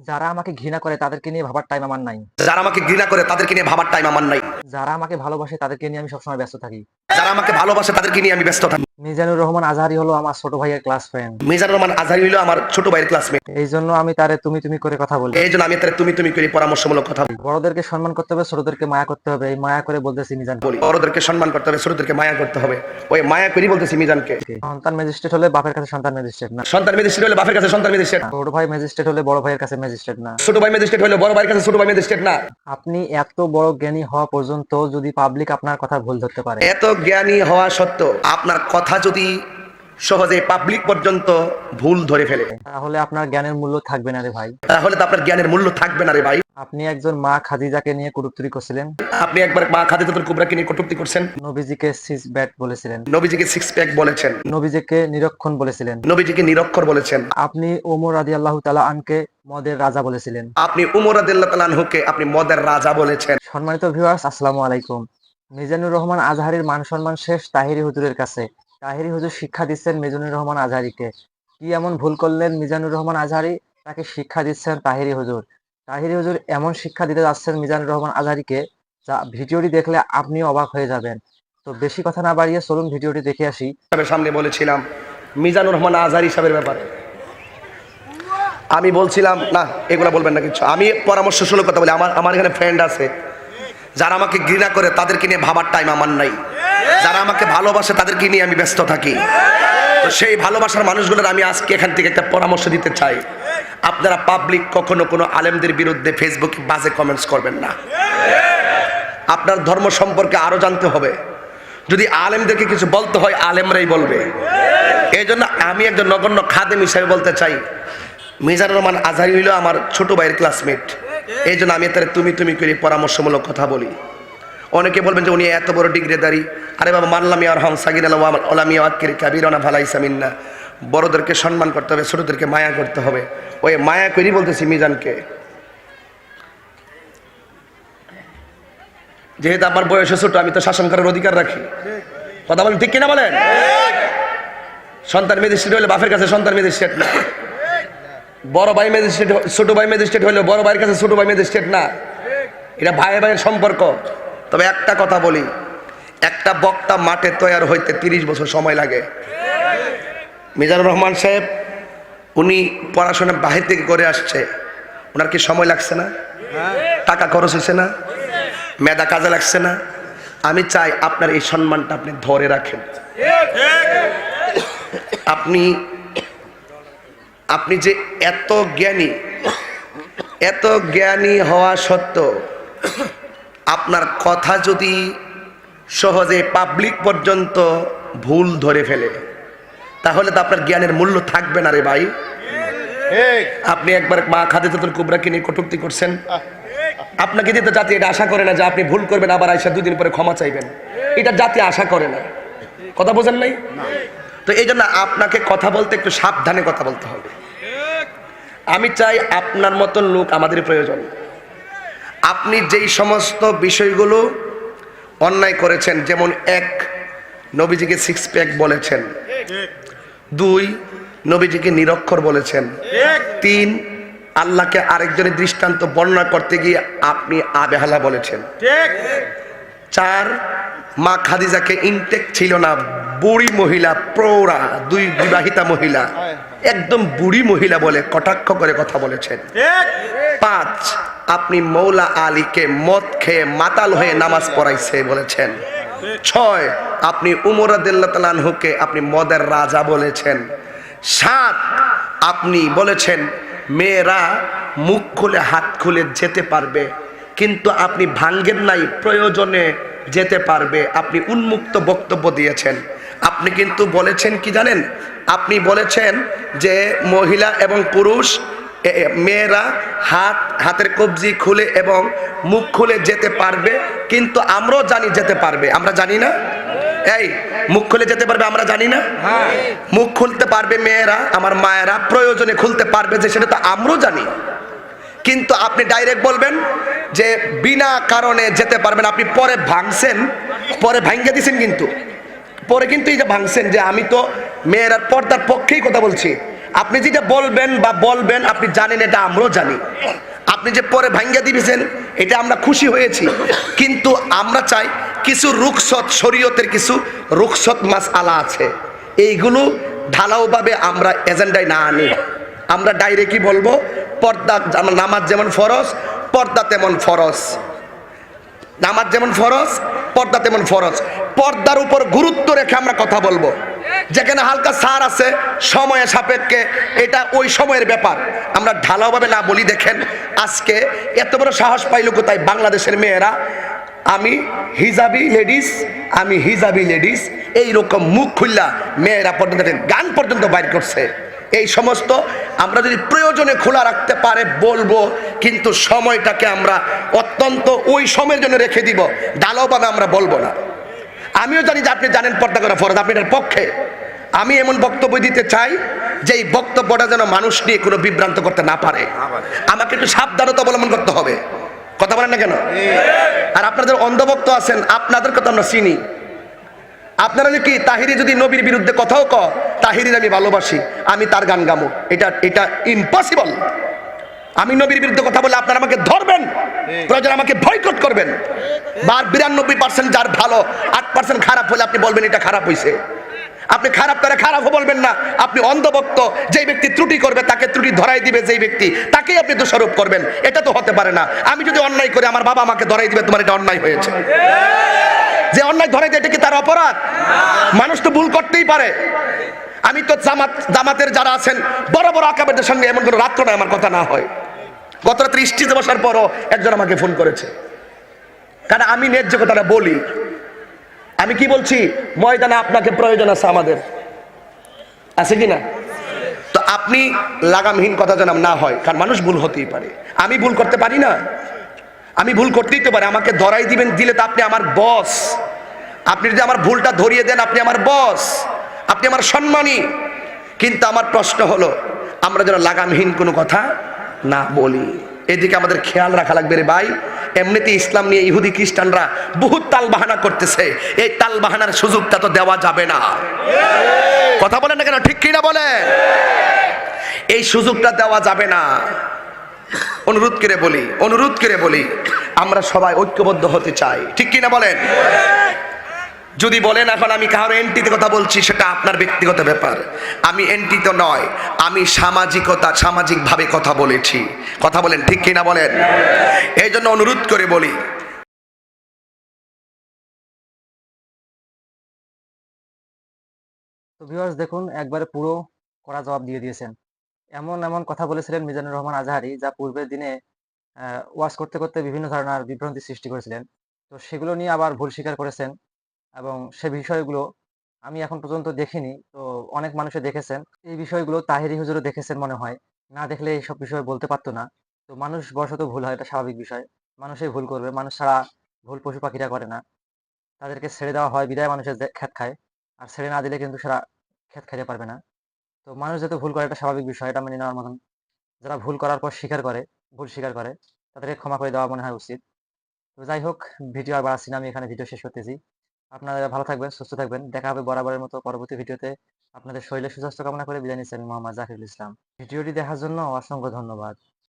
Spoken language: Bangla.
যারা আমাকে ঘৃণা করে তাদেরকে নিয়ে ভাবার টাইম আমার নাই। যারা আমাকে ঘৃণা করে তাদেরকে নিয়ে ভাবার টাইম আমার নাই। যারা আমাকে ভালোবাসে তাদেরকে নিয়ে আমি সবসময় ব্যস্ত থাকি। যারা আমাকে ভালোবাসে তাদেরকে নিয়ে আমি ব্যস্ত থাকি। মিজানুর রহমান আজহারি হলো আমার ছোট ভাইয়ের ক্লাস ফ্রেন্ড। মিজানুর রহমান আজহারি হলো আমার ছোট ভাইয়ের ক্লাসমেট। এই জন্য আমি তারে তুমি তুমি করে কথা বলি। এই জন্য আমি তার তুমি তুমি করে পরামর্শমূলক কথা বড়দেরকে সম্মান করতে হবে, ছোটদেরকে মায়া করতে হবে। এই মায়া করে বলতেছি মিজান। বলি। বড়দেরকে সম্মান করতে হবে, ছোটদেরকে মায়া করতে হবে। ওই মায়া করি বলতেছি মিজানকে। সন্তান ম্যাজিস্ট্রেট হলে বাপের কাছে সন্তান ম্যাজিস্ট্রেট না। সন্তান ম্যাজিস্ট্রেট হলে বাপের কাছে সন্তান ম্যাজিস্ট্রেট না। ছোট ভাই ম্যাজিস্ট্রেট হলে বড় ভাইয়ের কাছে ম্যাজিস্ট্রেট না। ছোট ভাই ম্যাজিস্ট্রেট হলে বড় ভাইয়ের কাছে ছোট ভাই ম্যাজিস্ট্রেট না। আপনি এত বড় জ্ঞানী হওয়া পর্যন্ত যদি পাবলিক আপনার কথা ভুল ধরতে পারে, এত জ্ঞানী হওয়া সত্ত্বেও আপনার কথা যদি সহজে পাবলিক পর্যন্ত ভুল ধরে ফেলে, তাহলে আপনার জ্ঞানের মূল্য থাকবে না রে ভাই। তাহলে তো আপনার জ্ঞানের মূল্য থাকবে না রে ভাই। আপনি একজন মা খাদিজাকে নিয়ে কটূক্তি করছিলেন। আপনি একবার মা খাদিজাতুল কুবরাকে নিয়ে কটূক্তি করছেন। নবীজিকে সিক্স ব্যাট বলেছিলেন। নবীজিকে সিক্স প্যাক বলেছেন। নবীজিকে নিরক্ষণ বলেছিলেন। নবীজিকে নিরক্ষর বলেছেন। আপনি ওমর রাদিয়াল্লাহু তাআলা আনকে মদের রাজা বলেছিলেন। আপনি উমর রাদিয়াল্লাহু তাআলা আনহুকে আপনি মদের রাজা বলেছেন। সম্মানিত ভিউয়ার্স, আসসালামু আলাইকুম। মিজানুর রহমান আজহারির মান সম্মান শেষ তাহিরি হুজুরের কাছে। তাহিরি হুজুর শিক্ষা দিচ্ছেন মিজানুর রহমান আজহারিকে। কি এমন ভুল করলেন মিজানুর রহমান আজহারি, তাকে শিক্ষা দিচ্ছেন তাহিরি হুজুর। তাহিরি হুজুর এমন শিক্ষা দিতে যাচ্ছেন মিজানুর রহমান আজহারিকে, যা ভিডিওটি দেখলে আপনিও অবাক হয়ে যাবেন। তো বেশি কথা না বাড়িয়ে চলুন ভিডিওটি দেখে আসি। সামনে বলেছিলাম মিজানুর রহমান আজহারি সাহেবের ব্যাপারে আমি বলছিলাম না, এগুলা বলবেন না কিছু। আমি পরামর্শমূলক কথা বলি। আমার এখানে ফ্রেন্ড আছে, যারা আমাকে ঘৃণা করে তাদেরকে নিয়ে ভাবার টাইম আমার নাই। যারা আমাকে ভালোবাসে তাদেরকে নিয়ে আমি ব্যস্ত থাকি। তো সেই ভালোবাসার মানুষগুলোর আমি আজকে এখান থেকে একটা পরামর্শ দিতে চাই। আপনারা পাবলিক কখনো কোনো আলেমদের বিরুদ্ধে ফেসবুকে বাজে কমেন্টস করবেন না। আপনার ধর্ম সম্পর্কে আরো জানতে হবে। যদি আলেমদেরকে কিছু বলতে হয় আলেমরাই বলবে। এই জন্য আমি একজন নগণ্য খাদেম হিসেবে বলতে চাই, মিজানুর রহমান আজহারি হইল আমার ছোট ভাইয়ের ক্লাসমেট। এই জন্য আমি তার তুমি তুমি করে পরামর্শমূলক কথা বলি। অনেকে বলবেন যে উনি এত বড় ডিগ্রিধারী। আরে বাবা, মানলাম ইয়ার হাম সাগির আলামিয়া আকির কাবিরানা ভালাইসা মিন্না। বড়দেরকে সম্মান করতে হবে, ছোটদেরকে মায়া করতে হবে। ওই মায়া করি বলতেছি মিজানকে। যেহেতু আমার বয়সে ছোট, আমি তো শাসন করার অধিকার রাখি। কথা বলেন ঠিক কিনা বলেন? সন্তান ম্যাজিস্ট্রেট হলে বাপের কাছে সন্তান ম্যাজিস্ট্রেট না। বড় ভাই ম্যাজিস্ট্রেট, ছোট ভাই ম্যাজিস্ট্রেট হলে বড় ভাইয়ের কাছে ছোট ভাই ম্যাজিস্ট্রেট না। এটা ভাই ভাইয়ের সম্পর্ক। তবে একটা কথা বলি, একটা বক্তা মাঠে তৈরি হইতে 30 বছর সময় লাগে। মিজানুর রহমান সাহেব উনি পড়াশোনা বাহির থেকে করে আসছে, ওনার কি সময় লাগছে না? টাকা খরচ হয়েছে না? মেধা কাজে লাগছে না? আমি চাই আপনার এই সম্মানটা আপনি ধরে রাখেন। আপনি যে এত জ্ঞানী হওয়া সত্ত্বেও আপনার কথা যদি সহজে পাবলিক পর্যন্ত ভুল ধরে ফেলে, তাহলে তো আপনার জ্ঞানের মূল্য থাকবে না রে ভাই। আপনি একবার মা খাদিজাতুল কুবরাকে নিয়ে কটূক্তি করছেন। আপনাকে দিতে জাতি এটা আশা করে না যে আপনি ভুল করবেন আবার আইসা 2 দিন পরে ক্ষমা চাইবেন। এটা জাতি আশা করে না। কথা বোঝেন নাই? তো এই জন্য আপনাকে কথা বলতে একটু সাবধানে কথা বলতে হবে। আমি চাই আপনার মতন লোক আমাদের প্রয়োজন। আপনি যেই সমস্ত বিষয়গুলো অন্যায় করেছেন, যেমন 1, নবীজিকে সিক্স প্যাক বলেছেন। 2, নবীজিকে নিরক্ষর বলেছেন। 3, আল্লাহকে আরেকজনের দৃষ্টান্ত বর্ণনা করতে গিয়ে আপনি আবেহালা বলেছেন। 4, মা খাদিজাকে ইনটেক ছিল না, বুড়ি মহিলা, প্রৌঢ়া, 2 বিবাহিতা মহিলা, একদম বুড়ি মহিলা বলে কটাক্ষ করে কথা বলেছেন। 5, আপনি মৌলা আলীকে মদ খেয়ে মাতাল হয়ে নামাজ পড়াইছে বলেছেন। 6, আপনি উমর রাদিয়াল্লাহু তাআলা আনহুকে আপনি মদের রাজা বলেছেন। 7, আপনি বলেছেন মেয়েরা মুখ খুলে হাত খুলে যেতে পারবে, কিন্তু আপনি ভাঙ্গেন নাই, প্রয়োজনে যেতে পারবে। আপনি উন্মুক্ত বক্তব্য দিয়েছেন। আপনি কিন্তু বলেছেন কি জানেন? আপনি বলেছেন যে মহিলা এবং পুরুষ মেয়েরা হাতের কবজি খুলে এবং মুখ খুলে যেতে পারবে, কিন্তু আমরাও জানি যেতে পারবে। আমরা জানি না? এই মুখ খুলে যেতে পারবে আমরা জানি না? মুখ খুলতে পারবে মেয়েরা, আমার মায়েরা প্রয়োজনে খুলতে পারবে, যে সেটা তো আমরাও জানি। কিন্তু আপনি ডাইরেক্ট বলবেন যে বিনা কারণে যেতে পারবেন। আপনি পরে ভাঙছেন, পরে ভাঙ্গে দিছেন, কিন্তু পরে কিন্তু এই যে ভাঙছেন যে আমি তো মেয়েরার পর্দার পক্ষেই কথা বলছি, আপনি যেটা বলবেন বা বলবেন আপনি জানেন, এটা আমরাও জানি। আপনি যে পরে ভাঙ্গা দিবেছেন এটা আমরা খুশি হয়েছি, কিন্তু আমরা চাই কিছু রুখসত, শরীয়তের কিছু রুখসত মাসআলা আছে, এইগুলো ঢালাওভাবে আমরা এজেন্ডায় না আনি। আমরা ডাইরেক্টই বলবো পর্দা, নামাজ যেমন ফরজ পর্দা তেমন ফরজ, নামাজ যেমন ফরজ পর্দা তেমন ফরজ। পর্দার উপর গুরুত্ব রেখে আমরা কথা বলবো। যেখানে হালকা ছাড় আছে সময় সাপেক্ষে, এটা ওই সময়ের ব্যাপার, আমরা ঢালাওভাবে না বলি। দেখেন আজকে এত বড় সাহস পাইল কোথায় বাংলাদেশের মেয়েরা, আমি হিজাবি লেডিস, আমি হিজাবি লেডিস, এইরকম মুখ খুললা মেয়েরা পর্যন্ত গান পর্যন্ত বাইর করছে। এই সমস্ত আমরা যদি প্রয়োজনে খোলা রাখতে পারে বলবো, কিন্তু সময়টাকে আমরা অত্যন্ত ওই সময়ের জন্য রেখে দিব, ঢালাওভাবে আমরা বলবো না। আমিও জানি যে আপনি জানেন পর্দা করা ফরজ, আপনি এটার পক্ষে। আমি এমন বক্তব্য দিতে চাই যে এই বক্তব্যটা যেন মানুষ নিয়ে কোনো বিভ্রান্ত করতে না পারে। আমাকে একটু সাবধানতা অবলম্বন করতে হবে। কথা বলেন না কেন? আর আপনাদের অন্ধভক্ত আছেন, আপনাদের কথা আমরা চিনি। আপনারা কি তাহিরি যদি নবীর বিরুদ্ধে কথাও তাহিরির আমি ভালোবাসি, আমি তার গান গামো, এটা ইম্পসিবল। আমি নবীর বিরুদ্ধে কথা বলে আপনারা আমাকে ধরবেন, প্রয়োজন আমাকে বয়কট করবেন। বার 92% যার ভালো, 8% খারাপ হলে আপনি বলবেন এটা খারাপ হয়েছে। আপনি খারাপ করে খারাপও বলবেন না। আপনি অন্ধভক্ত, যেই ব্যক্তি ত্রুটি করবে তাকে ত্রুটি ধরাই দিবে যেই ব্যক্তি, তাকেই আপনি দোষারোপ করবেন। এটা তো হতে পারে না। আমি যদি অন্যায় করে আমার বাবা আমাকে ধরাই দিবে তোমার এটা অন্যায় হয়েছে, যে অন্যায় ধরাই দেয় এটা কি তার অপরাধ? মানুষ তো ভুল করতেই পারে। আমি তো জামাতের যারা আছেন বড় বড় আকাবেরদের সঙ্গে এমন কোনো রাত্র নয় আমার কথা না হয়। গত রাত্রে স্টেজে বসার পরও একজন আমাকে ফোন করেছে, কারণ আমি ন্যায্য কথাটা বলি। আমি কি বলছি, ময়দানে আপনাকে প্রয়োজন আছে, আমাদের আছে কি না? তো আপনি লাগামহীন কথা যেন না হয়, কারণ মানুষ ভুল হতেই পারে। আমি ভুল করতে পারি না, আমি ভুল করতেই তো পারি। আমাকে ধরাই দিবেন, দিলে তো আপনি আমার বস। আপনি যদি আমার ভুলটা ধরিয়ে দেন, আপনি আমার বস, আপনি আমার সম্মানী। কিন্তু আমার প্রশ্ন হলো, আমরা যেন লাগামহীন কোনো কথা না বলি, এদিকে আমাদের খেয়াল রাখা লাগবে রে ভাই। এমনিতে ইসলাম নিয়ে ইহুদি খ্রিস্টানরা বহুত তাল বাহানা করতেছে, এই তাল বাহানার সুযোগটা তো দেওয়া যাবে না। কথা বলেন না কেন? ঠিক কিনা বলেন? এই সুযোগটা দেওয়া যাবে না। অনুরোধ করে বলি আমরা সবাই ঐক্যবদ্ধ হতে চাই, ঠিক কিনা বলেন? যদি বলেন এখন আমি কারো এন্টিতে কথা বলছি, সেটা আপনার ব্যক্তিগত ব্যাপার। আমি এন্টি তো নয়, আমি সামাজিকভাবে কথা বলেছি। কথা বলেন, ঠিক কিনা বলেন? এই জন্য অনুরোধ করে বলি, তো ভিউয়ার্স দেখুন, একবারে পুরো কড়া জবাব দিয়ে দিয়েছেন। এমন এমন কথা বলেছিলেন মিজানুর রহমান আজহারী, যা পূর্বের দিনে ওয়াজ করতে করতে বিভিন্ন ধরনের বিভ্রান্তি সৃষ্টি করেছিলেন। তো সেগুলো নিয়ে আবার ভুল স্বীকার করেছেন, এবং সে বিষয়গুলো আমি এখন পর্যন্ত দেখিনি। তো অনেক মানুষে দেখেছেন এই বিষয়গুলো, তাহেরি হুজুরও দেখেছেন মনে হয়। না দেখলে এইসব বিষয় বলতে পারতো না। তো মানুষ বশত ভুল হয়, এটা স্বাভাবিক বিষয়। মানুষই ভুল করবে, মানুষ ছাড়া ভুল পশু পাখিরা করে না। তাদেরকে ছেড়ে দেওয়া হয় বিদায় মানুষের খ্যাত খায়, আর ছেড়ে না দিলে কিন্তু সেটা খ্যাত খাইতে পারবে না। তো মানুষ যেহেতু ভুল করে, এটা স্বাভাবিক বিষয়, এটা মেনে নেওয়ার মতন। যারা ভুল করার পর ভুল স্বীকার করে, তাদেরকে ক্ষমা করে দেওয়া মনে হয় উচিত। তো যাই হোক, ভিডিও আর বাড়াচ্ছি না, আমি এখানে ভিডিও শেষ করতেছি। আপনারা ভালো থাকবেন, সুস্থ থাকবেন। দেখা হবে বরাবরের মতো পরবর্তী ভিডিওতে। আপনাদের শরীরের সুস্বাস্থ্য কামনা করে বিদায় নিচ্ছেন মোহাম্মদ জাহিরুল ইসলাম। ভিডিওটি দেখার জন্য অসংখ্য ধন্যবাদ।